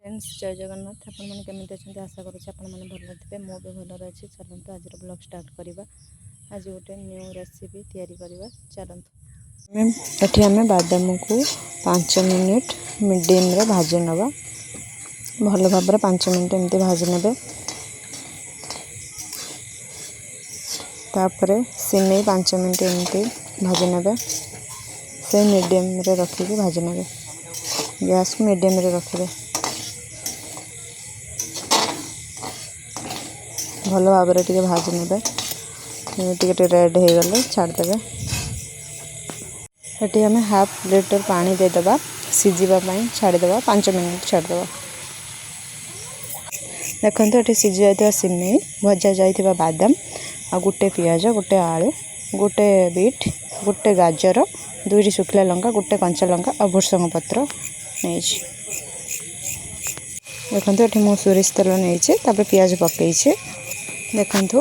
Friends जय जगन्नाथ आपण मैंने केमी अच्छा आशा करुँचे आपण मैंने भल थे मो भी भल अच्छी चलते आज ब्लॉग स्टार्ट करवा आज गोटे न्यू रेसिपी तैयारी करवा चलते ये आम बादाम को 5 मिनिट मीडियम रे भाजी नवा भल भाव 5 मिनिट एमती भाजी ने तापर सिमे 5 मिनिट एमती भाजी ने से मीडियम रे रखिकी भाजी ने गैस को मीडियम रे रखिए भल भाव टे भाजी ने टे रेड हो गले छाड़देवे ये आम हाफ लीटर पानी देदेबा सीझापी छाड़देवा 5 मिनिट छाड़देवा देखो ये सीझी जाता सिमेई भजा जाइए बादाम आ गोटे पियाज गोटे आलू गोटे बीट गोटे गाजर 2 शुखला लंका गोटे कंचा लंका और भुर्संग पत्र नहीं देखो ये मुझे सोरिष तेल नहीं पियाज पकई देखु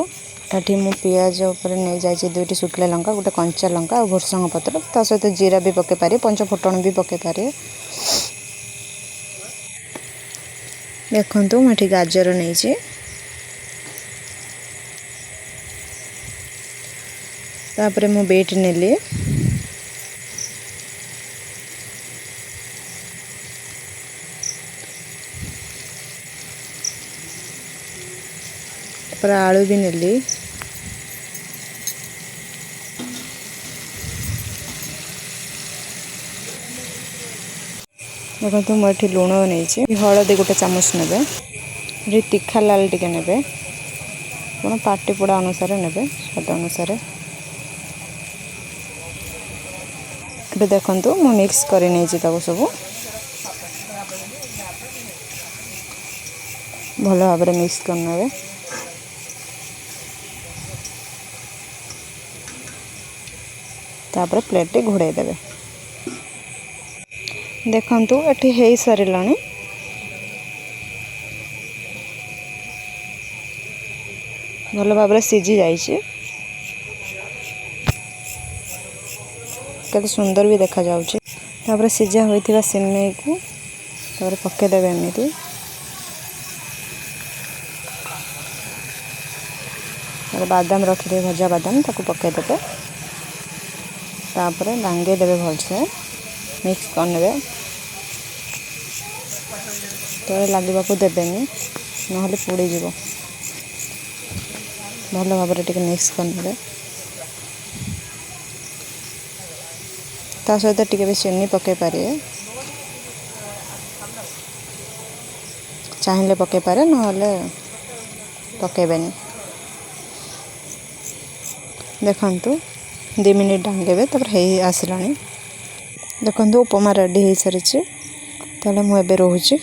ये मु पियाज उपर नहीं जाइए 2 शुखला लंका गोटे कंचा लंका और भुर्संग पत्र ता सहित जीरा भी पकई पारे पंच फुटण भी पकई पारे देखु मुझे गाजर नहीं तापर मु बीट नेली आलू भी नेली देखो मुझे लुण नहीं हलदी गोटे चामच ने तीखा लाल टिके ने पाटी पोड़ा अनुसार ने स्वाद अनुसार ये देखु मु मिक्स कर सब भल भाव मिक्स करने तापर प्लेट घोड़े देवे देखंतु एठी हेई सरिलानी भल भाव सीझी जाइए केते सुंदर भी देखा जाउची तापर सीझा होइथिबा सिमेई को तापर पक्के देवे एमिति बादाम रखिदे भजा बादाम ताको पक्के देवे तापर लांगे देवे भलसे मिक्स करने तो लगे को देवेनि ना पोड़ी जीव भल भाव मिक्स करने ता सहित टिके भी चीनी पकई पारे चाहिए पकई पारे ना पकेबेनि देखंतु 2 मिनिट डांगेबे तापर हे आसलानी देखंतु उपमा रेडी हो सारी ताले मु एबे रहूची।